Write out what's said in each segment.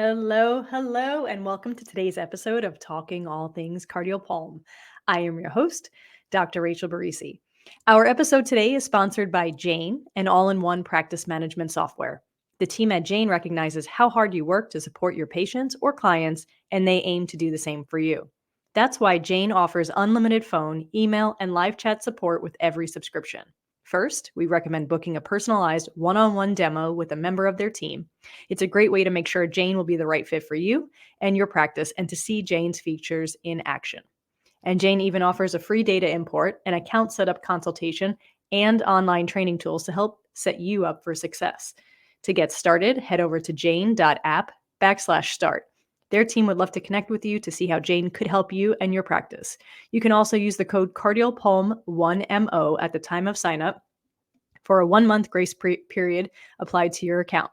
Hello, hello, and welcome to today's episode of Talking All Things Cardiopulm. I am your host, Dr. Rachel Burriesci. Our episode today is sponsored by Jane, an all-in-one practice management software. The team at Jane recognizes how hard you work to support your patients or clients, and they aim to do the same for you. That's why Jane offers unlimited phone, email, and live chat support with every subscription. First, we recommend booking a personalized one-on-one demo with a member of their team. It's a great way to make sure Jane will be the right fit for you and your practice and to see Jane's features in action. And Jane even offers a free data import, an account setup consultation, and online training tools to help set you up for success. To get started, head over to jane.app/start. Their team would love to connect with you to see how Jane could help you and your practice. You can also use the code CardialPulm1MO at the time of signup for a 1-month grace period applied to your account.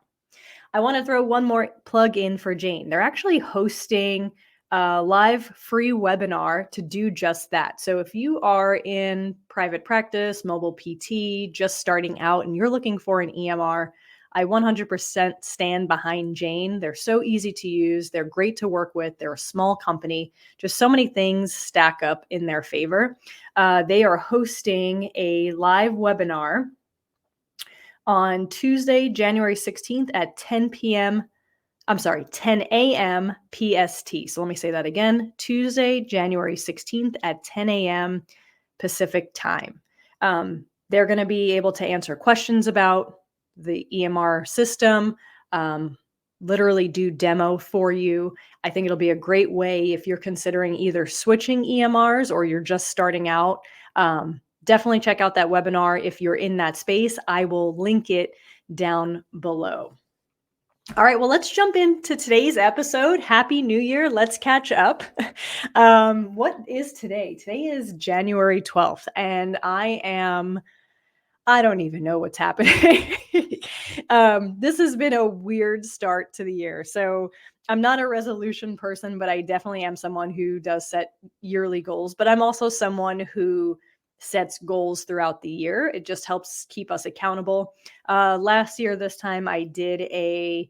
I want to throw one more plug in for Jane. They're actually hosting a live free webinar to do just that. So if you are in private practice, mobile PT, just starting out, and you're looking for an EMR, I 100% stand behind Jane. They're so easy to use. They're great to work with. They're a small company. Just so many things stack up in their favor. They are hosting a live webinar on Tuesday, January 16th at 10 a.m. PST. So let me say that again. Tuesday, January 16th at 10 a.m. Pacific time. They're going to be able to answer questions about the EMR system, literally do demo for you. I think it'll be a great way if you're considering either switching EMRs or you're just starting out. Definitely check out that webinar if you're in that space. I will link it down below. All right, well, let's jump into today's episode. Happy New Year. Let's catch up. What is today? Today is January 12th, and I don't even know what's happening. This has been a weird start to the year. So I'm not a resolution person, but I definitely am someone who does set yearly goals. But I'm also someone who sets goals throughout the year. It just helps keep us accountable. Last year, this time, I did a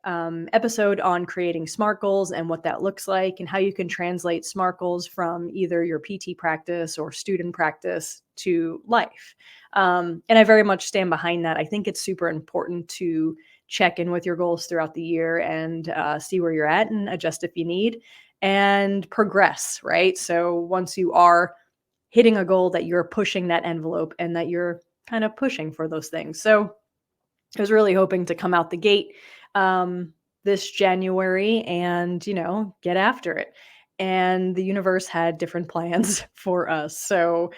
episode on creating SMART goals and what that looks like and how you can translate SMART goals from either your PT practice or student practice to life. And I very much stand behind that. I think it's super important to check in with your goals throughout the year and see where you're at and adjust if you need and progress, right? So once you are hitting a goal, that you're pushing that envelope and that you're kind of pushing for those things. So I was really hoping to come out the gate this January and, get after it. And the universe had different plans for us. So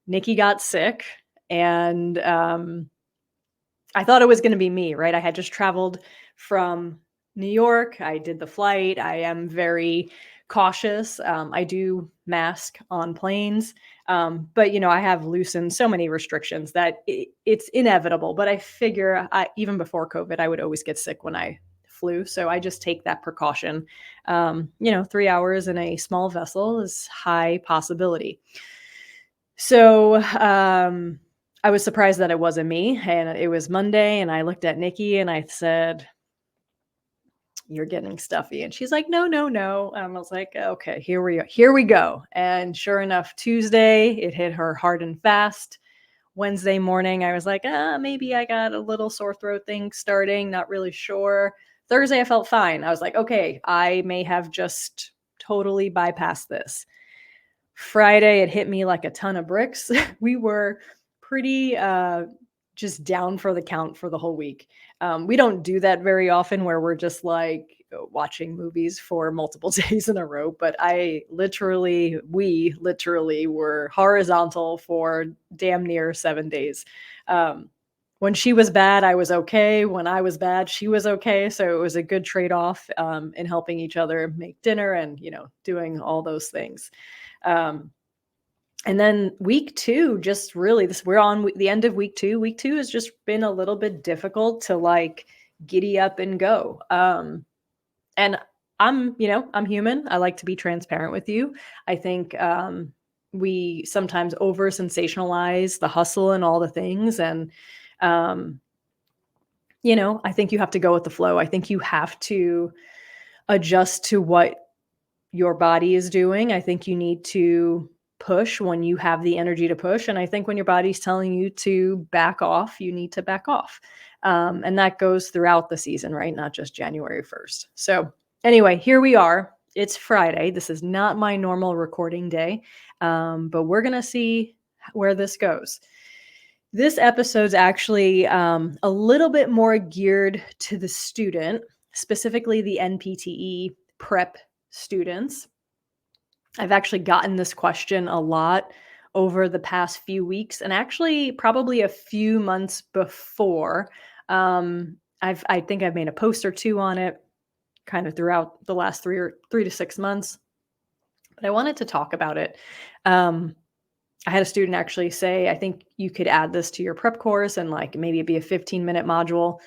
Nikki got sick and I thought it was going to be me, right? I had just traveled from New York. I did the flight. I am very cautious. I do mask on planes. But, I have loosened so many restrictions that it's inevitable. But I figure even before COVID, I would always get sick when I flew. So I just take that precaution. 3 hours in a small vessel is high possibility. So I was surprised that it wasn't me. And it was Monday. And I looked at Nikki and I said, "You're getting stuffy." And she's like, "No, no, no." I was like, "Okay, here we go." And sure enough, Tuesday, it hit her hard and fast. Wednesday morning, I was like, maybe I got a little sore throat thing starting, not really sure. Thursday, I felt fine. I was like, okay, I may have just totally bypassed this. Friday, it hit me like a ton of bricks. We were pretty just down for the count for the whole week. We don't do that very often where we're just like watching movies for multiple days in a row, but we literally were horizontal for damn near 7 days. When she was bad, I was okay. When I was bad, she was okay. So it was a good trade-off in helping each other make dinner and, doing all those things. And then week 2, just really we're on the end of week 2. Week 2 has just been a little bit difficult to giddy up and go. And I'm human. I like to be transparent with you. I think we sometimes over sensationalize the hustle and all the things. And I think you have to go with the flow. I think you have to adjust to what your body is doing. I think you need to push when you have the energy to push. And I think when your body's telling you to back off, you need to back off. And that goes throughout the season, right? Not just January 1st. So, anyway, here we are. It's Friday. This is not my normal recording day, but we're going to see where this goes. This episode's actually a little bit more geared to the student, specifically the NPTE prep students. I've actually gotten this question a lot over the past few weeks, and actually probably a few months before. I think I've made a post or two on it kind of throughout the last 3 to 6 months, but I wanted to talk about it. I had a student actually say, I think you could add this to your prep course and like maybe it'd be a 15-minute module.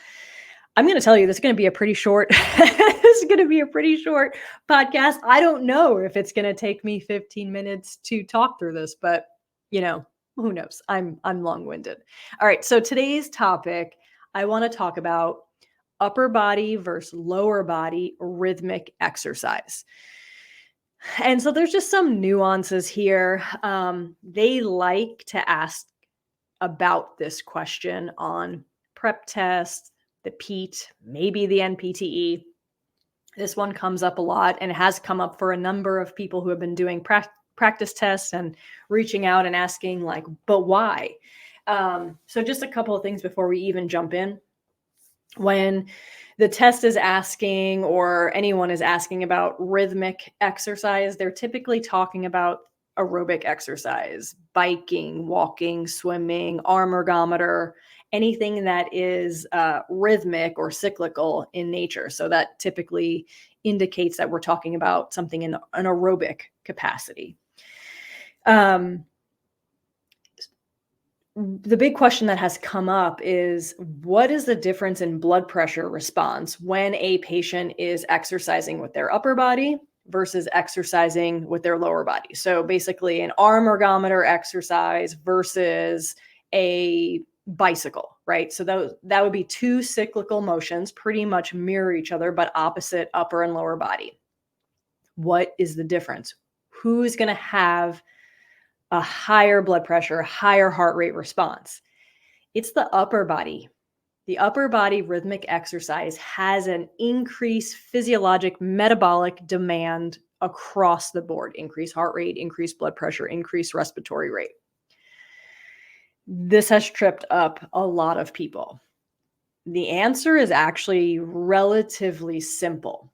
I'm going to tell you, this is going to be a pretty short, this is going to be a pretty short podcast. I don't know if it's going to take me 15 minutes to talk through this, but who knows? I'm long-winded. All right. So today's topic, I want to talk about upper body versus lower body rhythmic exercise. And so there's just some nuances here. They like to ask about this question on prep tests, the PEAT, maybe the NPTE. This one comes up a lot and has come up for a number of people who have been doing practice tests and reaching out and asking like, but why? So just a couple of things before we even jump in. When the test is asking or anyone is asking about rhythmic exercise, they're typically talking about aerobic exercise, biking, walking, swimming, arm ergometer, anything that is rhythmic or cyclical in nature. So that typically indicates that we're talking about something in an aerobic capacity. The big question that has come up is, what is the difference in blood pressure response when a patient is exercising with their upper body versus exercising with their lower body? So basically an arm ergometer exercise versus a bicycle, right? So that would be two cyclical motions, pretty much mirror each other, but opposite upper and lower body. What is the difference? Who is going to have a higher blood pressure, higher heart rate response? It's the upper body. The upper body rhythmic exercise has an increased physiologic metabolic demand across the board: increased heart rate, increased blood pressure, increased respiratory rate. This has tripped up a lot of people. The answer is actually relatively simple.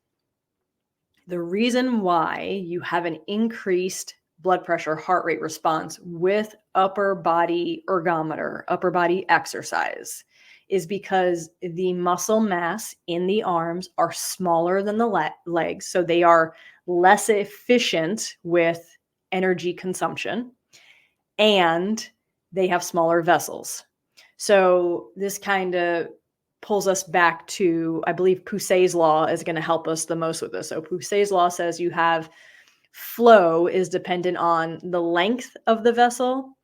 The reason why you have an increased blood pressure, heart rate response with upper body ergometer, upper body exercise, is because the muscle mass in the arms are smaller than the legs. So they are less efficient with energy consumption, and they have smaller vessels. So this kind of pulls us back to, I believe Poussey's law is going to help us the most with this. So Poussey's law says you have flow is dependent on the length of the vessel,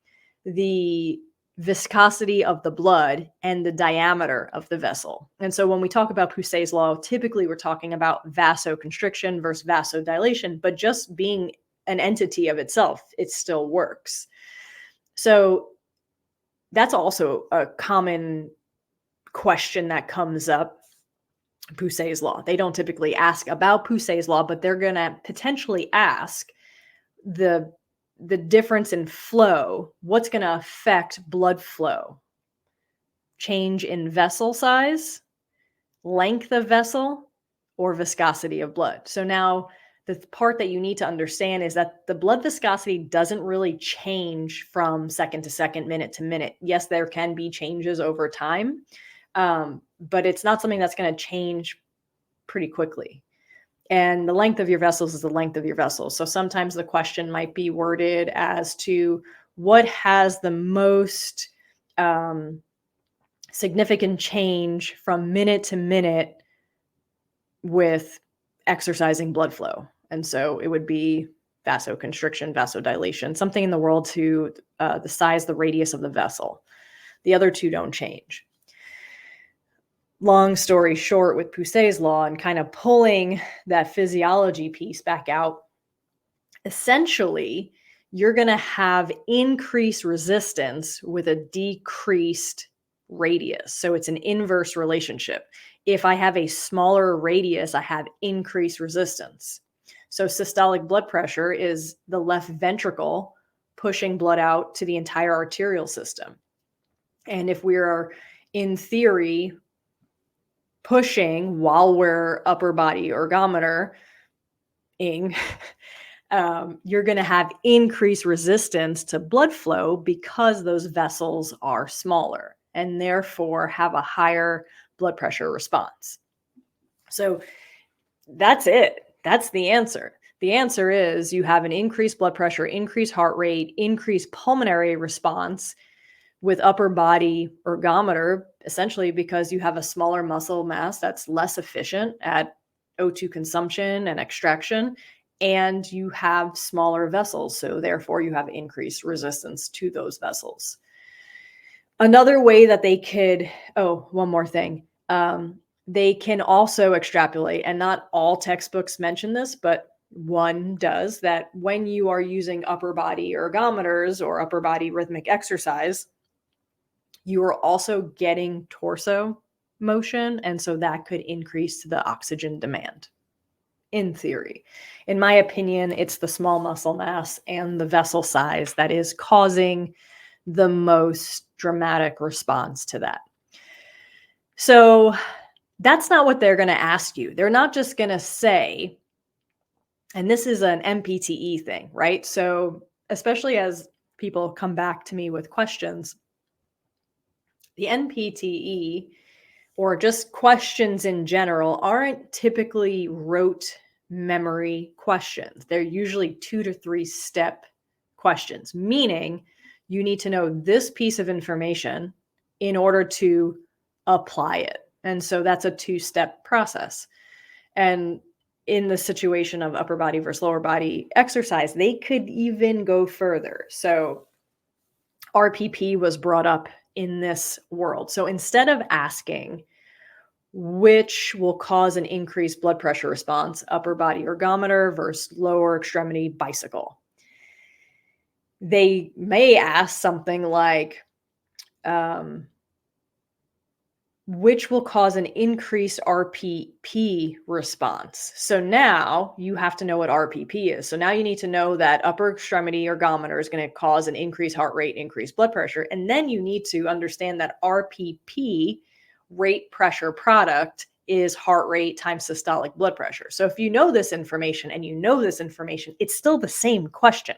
the viscosity of the blood, and the diameter of the vessel. And so when we talk about Poussey's law, typically we're talking about vasoconstriction versus vasodilation, but just being an entity of itself, it still works. So that's also a common question that comes up. Poussey's law. They don't typically ask about Poussey's law, but they're going to potentially ask the difference in flow. What's going to affect blood flow? Change in vessel size, length of vessel, or viscosity of blood. So now the part that you need to understand is that the blood viscosity doesn't really change from second to second, minute to minute. Yes, there can be changes over time, but it's not something that's going to change pretty quickly. And the length of your vessels is the length of your vessels. So sometimes the question might be worded as to what has the most significant change from minute to minute with exercising blood flow. And so it would be vasoconstriction, vasodilation, something in the world to the size, the radius of the vessel. The other two don't change. long story short, with Pousset's law and kind of pulling that physiology piece back out, essentially, you're going to have increased resistance with a decreased radius. So it's an inverse relationship. If I have a smaller radius, I have increased resistance. So systolic blood pressure is the left ventricle pushing blood out to the entire arterial system. And if we're, in theory, pushing while we're upper body ergometer-ing, you're going to have increased resistance to blood flow because those vessels are smaller and therefore have a higher blood pressure response. So that's it. That's the answer. The answer is you have an increased blood pressure, increased heart rate, increased pulmonary response with upper body ergometer, essentially because you have a smaller muscle mass that's less efficient at O2 consumption and extraction, and you have smaller vessels. So therefore you have increased resistance to those vessels. Another way that they could, one more thing. They can also extrapolate, and not all textbooks mention this, but one does, that when you are using upper body ergometers or upper body rhythmic exercise, you are also getting torso motion. And so that could increase the oxygen demand, in theory. In my opinion, it's the small muscle mass and the vessel size that is causing the most dramatic response to that. So that's not what they're going to ask you. They're not just going to say, and this is an MPTE thing, right? So especially as people come back to me with questions, the NPTE or just questions in general aren't typically rote memory questions. They're usually 2 to 3 step questions, meaning you need to know this piece of information in order to apply it. And so that's a 2-step process. And in the situation of upper body versus lower body exercise, they could even go further. So RPP was brought up in this world. So instead of asking which will cause an increased blood pressure response, upper body ergometer versus lower extremity bicycle, they may ask something like, which will cause an increased RPP response. So now you have to know what RPP is. So now you need to know that upper extremity ergometer is going to cause an increased heart rate, increased blood pressure. And then you need to understand that RPP, rate pressure product, is heart rate times systolic blood pressure. So if you know this information and you know this information, it's still the same question.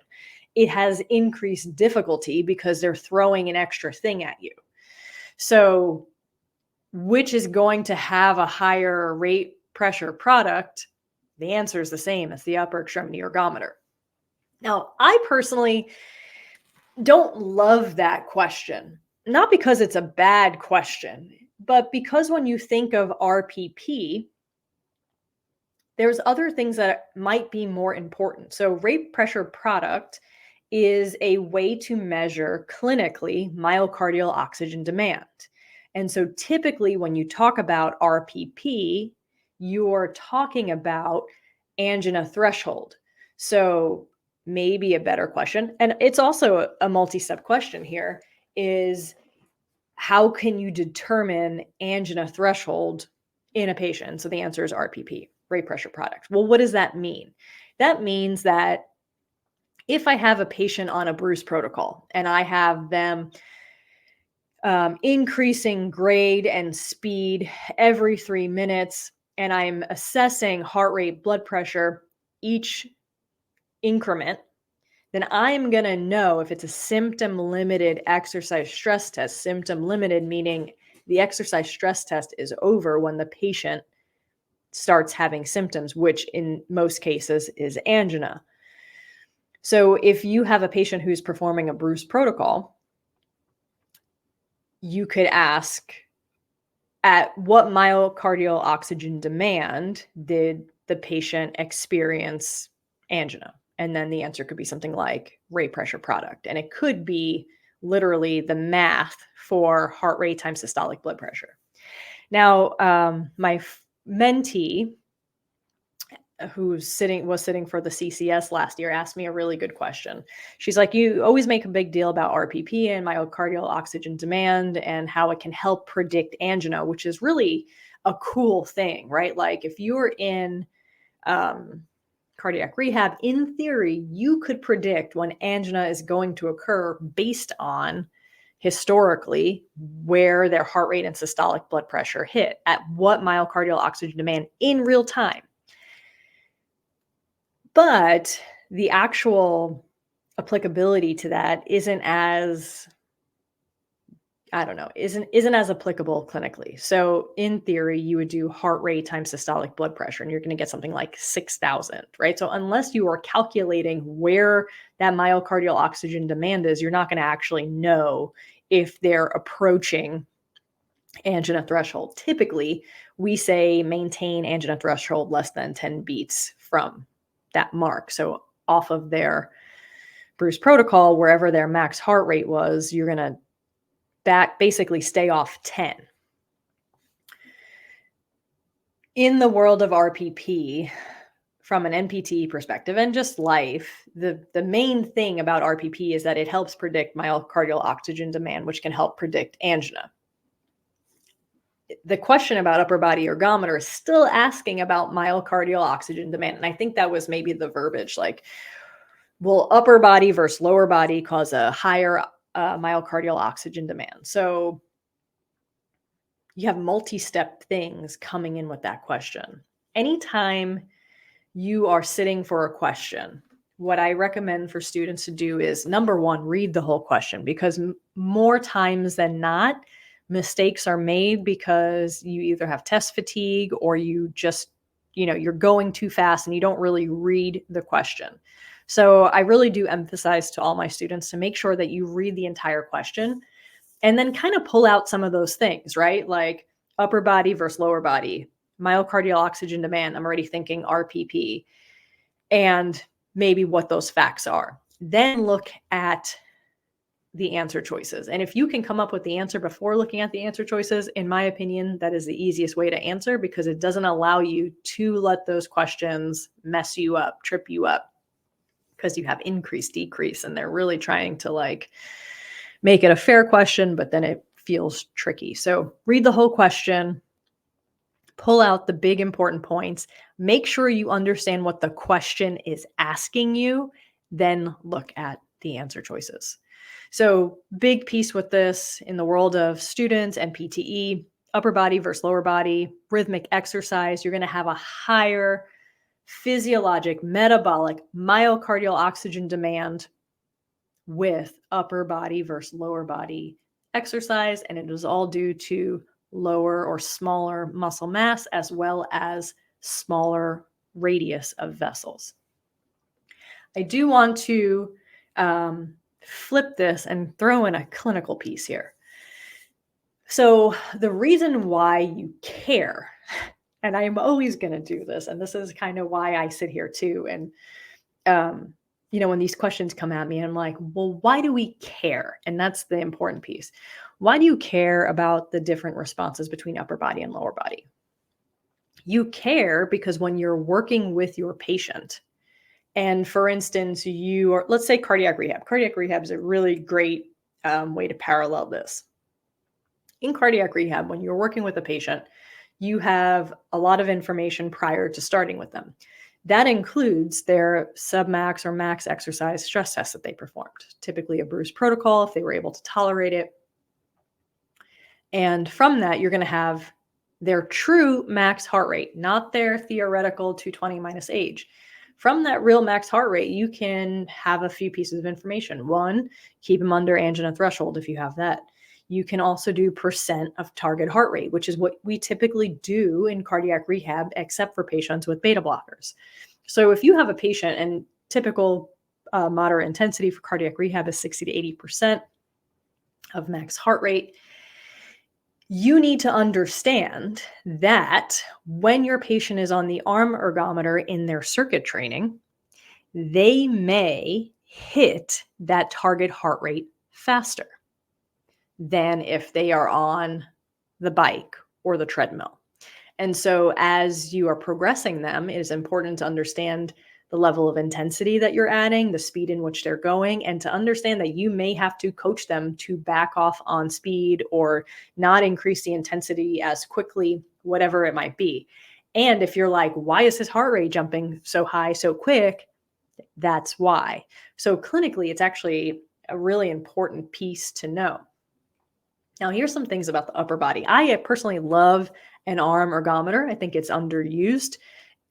It has increased difficulty because they're throwing an extra thing at you. So which is going to have a higher rate pressure product? The answer is the same. It's the upper extremity ergometer. Now, I personally don't love that question, not because it's a bad question, but because when you think of RPP, there's other things that might be more important. So rate pressure product is a way to measure clinically myocardial oxygen demand. And so typically when you talk about RPP, you're talking about angina threshold. So maybe a better question, and it's also a multi-step question here, is how can you determine angina threshold in a patient? So the answer is RPP, rate pressure product. Well, what does that mean? That means that if I have a patient on a Bruce protocol and I have them increasing grade and speed every 3 minutes, and I'm assessing heart rate, blood pressure each increment, then I'm going to know if it's a symptom limited exercise stress test. Symptom limited meaning the exercise stress test is over when the patient starts having symptoms, which in most cases is angina. So if you have a patient who's performing a Bruce protocol, you could ask, at what myocardial oxygen demand did the patient experience angina? And then the answer could be something like rate pressure product. And it could be literally the math for heart rate times systolic blood pressure. Now, my mentee was sitting for the CCS last year asked me a really good question. She's like, "You always make a big deal about RPP and myocardial oxygen demand and how it can help predict angina," which is really a cool thing, right? Like if you're in um, cardiac rehab, in theory, you could predict when angina is going to occur based on historically where their heart rate and systolic blood pressure hit at what myocardial oxygen demand in real time. But the actual applicability to that isn't as, I don't know, isn't as applicable clinically. So in theory, you would do heart rate times systolic blood pressure, and you're going to get something like 6,000, right? So unless you are calculating where that myocardial oxygen demand is, you're not going to actually know if they're approaching angina threshold. Typically, we say maintain angina threshold less than 10 beats from that mark. So off of their Bruce protocol, wherever their max heart rate was, you're going to basically stay off 10. In the world of RPP, from an NPT perspective and just life, the main thing about RPP is that it helps predict myocardial oxygen demand, which can help predict angina. The question about upper body ergometer is still asking about myocardial oxygen demand. And I think that was maybe the verbiage, like, will upper body versus lower body cause a higher myocardial oxygen demand? So you have multi-step things coming in with that question. Anytime you are sitting for a question, what I recommend for students to do is, number one, read the whole question, because more times than not, mistakes are made because you either have test fatigue or you just, you're going too fast and you don't really read the question. So I really do emphasize to all my students to make sure that you read the entire question and then kind of pull out some of those things, right? Like upper body versus lower body, myocardial oxygen demand. I'm already thinking RPP, and maybe what those facts are. Then look at the answer choices. And if you can come up with the answer before looking at the answer choices, in my opinion, that is the easiest way to answer, because it doesn't allow you to let those questions mess you up, trip you up, because you have increase, decrease, and they're really trying to like make it a fair question, but then it feels tricky. So read the whole question, pull out the big important points, make sure you understand what the question is asking you, then look at the answer choices. So big piece with this in the world of students and PTE, upper body versus lower body, rhythmic exercise, you're going to have a higher physiologic, metabolic, myocardial oxygen demand with upper body versus lower body exercise. And it is all due to lower or smaller muscle mass, as well as smaller radius of vessels. I do want to flip this and throw in a clinical piece here. So the reason why you care, and I'm always going to do this, and this is kind of why I sit here too, and when these questions come at me, I'm like, well, why do we care? And that's the important piece. Why do you care about the different responses between upper body and lower body? You care because when you're working with your patient, and for instance, let's say cardiac rehab. Cardiac rehab is a really great way to parallel this. In cardiac rehab, when you're working with a patient, you have a lot of information prior to starting with them. That includes their submax or max exercise stress test that they performed, typically a Bruce protocol if they were able to tolerate it. And from that, you're going to have their true max heart rate, not their theoretical 220 minus age. From that real max heart rate, you can have a few pieces of information. One, keep them under angina threshold if you have that. You can also do percent of target heart rate, which is what we typically do in cardiac rehab, except for patients with beta blockers. So if you have a patient, and typical moderate intensity for cardiac rehab is 60 to 80% of max heart rate, you need to understand that when your patient is on the arm ergometer in their circuit training, they may hit that target heart rate faster than if they are on the bike or the treadmill. And so as you are progressing them, it is important to understand the level of intensity that you're adding, the speed in which they're going, and to understand that you may have to coach them to back off on speed or not increase the intensity as quickly, whatever it might be. And if you're like, why is his heart rate jumping so high so quick? That's why. So clinically, it's actually a really important piece to know. Now, here's some things about the upper body. I personally love an arm ergometer. I think it's underused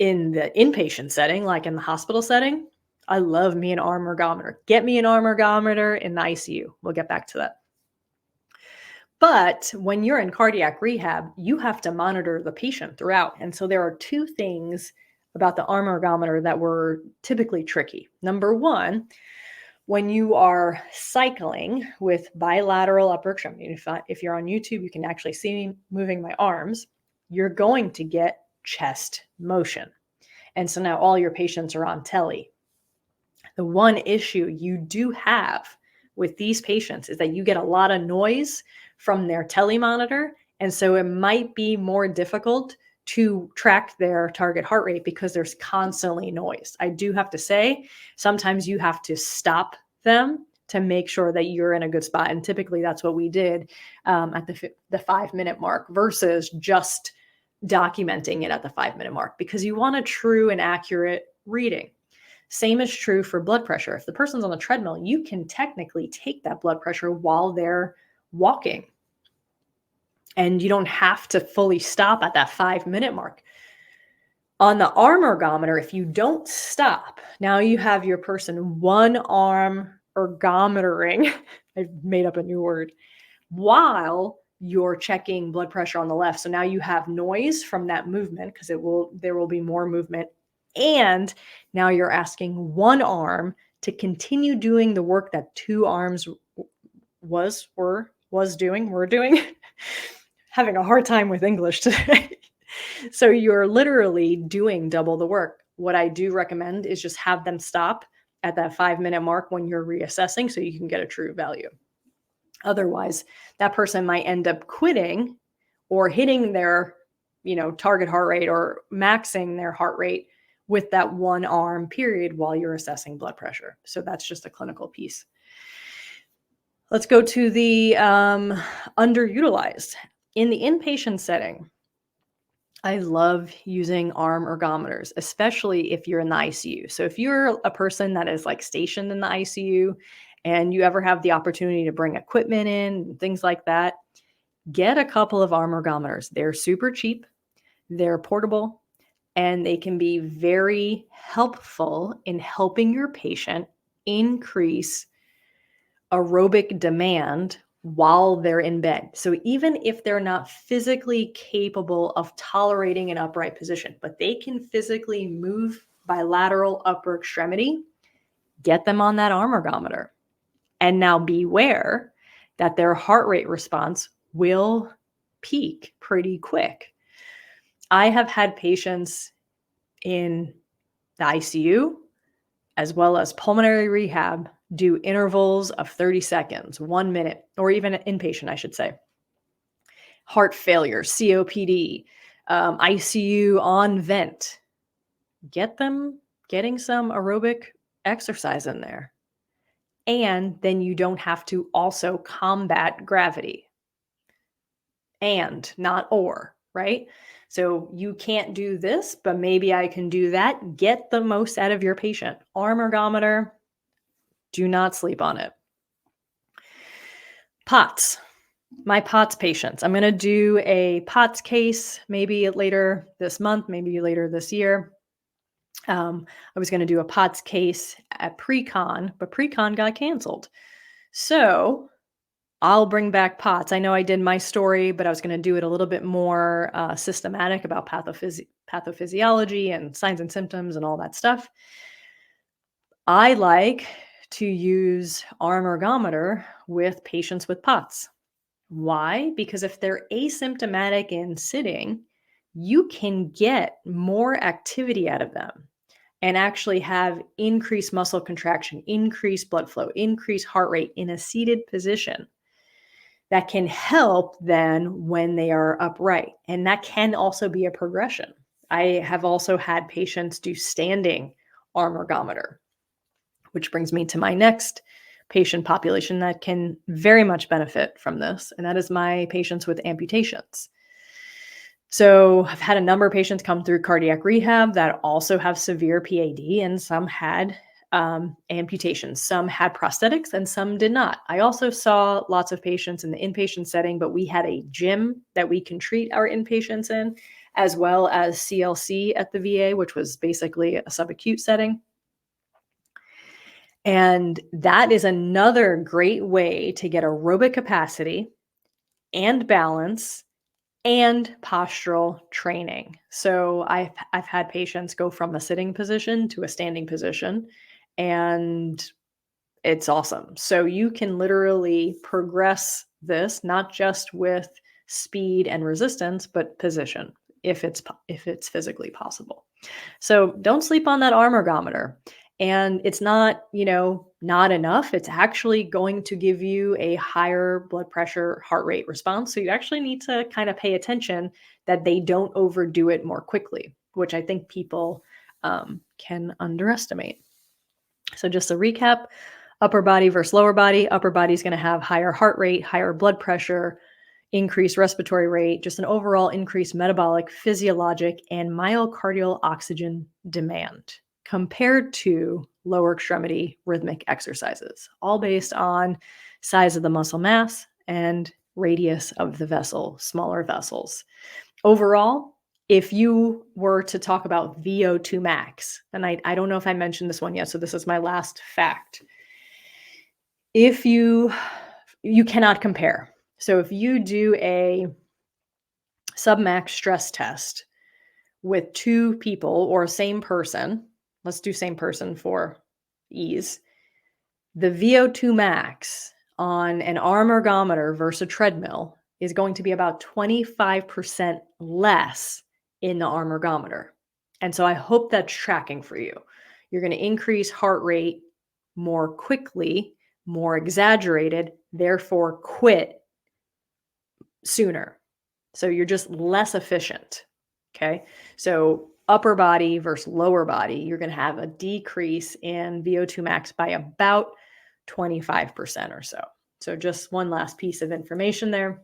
in the inpatient setting, like in the hospital setting. I love me an arm ergometer. Get me an arm ergometer in the ICU. We'll get back to that. But when you're in cardiac rehab, you have to monitor the patient throughout. And so there are two things about the arm ergometer that were typically tricky. Number one, when you are cycling with bilateral upper extremity, if you're on YouTube, you can actually see me moving my arms, you're going to get chest motion. And so now all your patients are on telly. The one issue you do have with these patients is that you get a lot of noise from their telemonitor. And so it might be more difficult to track their target heart rate because there's constantly noise. I do have to say, sometimes you have to stop them to make sure that you're in a good spot. And typically that's what we did at the 5-minute mark versus just documenting it at the 5-minute mark, because you want a true and accurate reading. Same is true for blood pressure. If the person's on the treadmill, you can technically take that blood pressure while they're walking. And you don't have to fully stop at that 5-minute mark. On the arm ergometer, if you don't stop, now you have your person one arm ergometering, I've made up a new word, while you're checking blood pressure on the left. So now you have noise from that movement because there will be more movement. And now you're asking one arm to continue doing the work that two arms were doing. Having a hard time with English today. So you're literally doing double the work. What I do recommend is just have them stop at that 5-minute mark when you're reassessing so you can get a true value. Otherwise, that person might end up quitting or hitting their, target heart rate or maxing their heart rate with that one arm period while you're assessing blood pressure. So that's just a clinical piece. Let's go to the underutilized. In the inpatient setting, I love using arm ergometers, especially if you're in the ICU. So if you're a person that is like stationed in the ICU and you ever have the opportunity to bring equipment in, things like that, get a couple of arm ergometers. They're super cheap, they're portable, and they can be very helpful in helping your patient increase aerobic demand while they're in bed. So even if they're not physically capable of tolerating an upright position, but they can physically move bilateral upper extremity, get them on that arm ergometer. And now beware that their heart rate response will peak pretty quick. I have had patients in the ICU as well as pulmonary rehab do intervals of 30 seconds, 1 minute, or even inpatient, I should say. Heart failure, COPD, ICU on vent. Get them getting some aerobic exercise in there. And then you don't have to also combat gravity. And, not or, right? So you can't do this, but maybe I can do that. Get the most out of your patient. Arm ergometer, do not sleep on it. POTS. My POTS patients. I'm going to do a POTS case maybe later this month, maybe later this year. I was going to do a POTS case at pre-con, but pre-con got canceled. So I'll bring back POTS. I know I did my story, but I was going to do it a little bit more systematic about pathophysiology and signs and symptoms and all that stuff. I like to use arm ergometer with patients with POTS. Why? Because if they're asymptomatic in sitting, you can get more activity out of them and actually have increased muscle contraction, increased blood flow, increased heart rate in a seated position. that can help then when they are upright. And that can also be a progression. I have also had patients do standing arm ergometer, which brings me to my next patient population that can very much benefit from this, and that is my patients with amputations. So I've had a number of patients come through cardiac rehab that also have severe PAD, and some had amputations. Some had prosthetics and some did not. I also saw lots of patients in the inpatient setting, but we had a gym that we can treat our inpatients in, as well as CLC at the VA, which was basically a subacute setting. And that is another great way to get aerobic capacity and balance and postural training. So I've had patients go from a sitting position to a standing position, and it's awesome. So you can literally progress this not just with speed and resistance, but position if it's physically possible. So don't sleep on that arm ergometer. And it's not, not enough. It's actually going to give you a higher blood pressure, heart rate response. So you actually need to kind of pay attention that they don't overdo it more quickly, which I think people can underestimate. So just a recap, upper body versus lower body. Upper body is going to have higher heart rate, higher blood pressure, increased respiratory rate, just an overall increased metabolic, physiologic, and myocardial oxygen demand compared to lower extremity rhythmic exercises, all based on size of the muscle mass and radius of the vessel, smaller vessels. Overall, if you were to talk about VO2 max, and I don't know if I mentioned this one yet, so this is my last fact. If you cannot compare. So if you do a submax stress test with two people or same person, let's do same person for ease, the VO2 max on an arm ergometer versus a treadmill is going to be about 25% less in the arm ergometer. And so I hope that's tracking for you. You're going to increase heart rate more quickly, more exaggerated, therefore quit sooner. So you're just less efficient. Okay. So upper body versus lower body, you're going to have a decrease in VO2 max by about 25% or so. So just one last piece of information there.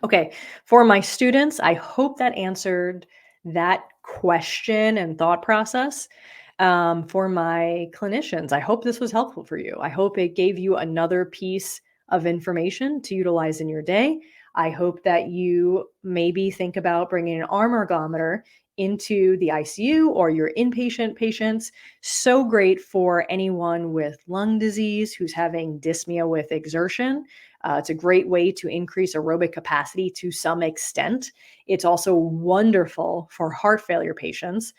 Okay. For my students, I hope that answered that question and thought process. For my clinicians, I hope this was helpful for you. I hope it gave you another piece of information to utilize in your day. I hope that you maybe think about bringing an arm ergometer into the ICU or your inpatient patients. So great for anyone with lung disease who's having dyspnea with exertion. It's a great way to increase aerobic capacity to some extent. It's also wonderful for heart failure patients,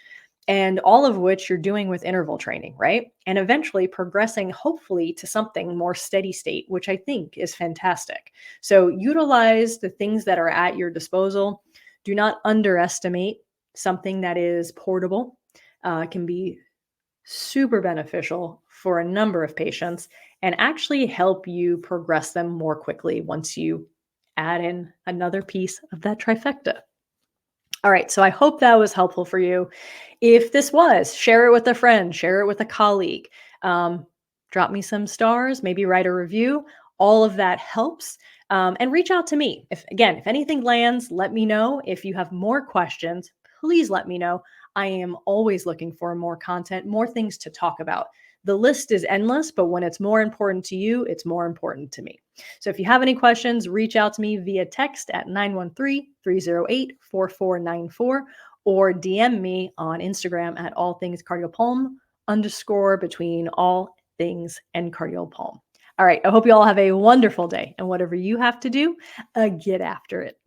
and all of which you're doing with interval training, right? And eventually progressing, hopefully, to something more steady state, which I think is fantastic. So utilize the things that are at your disposal. Do not underestimate something that is portable. It can be super beneficial for a number of patients and actually help you progress them more quickly once you add in another piece of that trifecta. All right, so I hope that was helpful for you. If this was, share it with a friend, share it with a colleague, drop me some stars, maybe write a review. All of that helps. And reach out to me. If anything lands, let me know. If you have more questions, please let me know. I am always looking for more content, more things to talk about. The list is endless, but when it's more important to you, it's more important to me. So if you have any questions, reach out to me via text at 913-308-4494 or DM me on Instagram at allthingscardiopulm_between all things and cardiopulm. All right. I hope you all have a wonderful day, and whatever you have to do, get after it.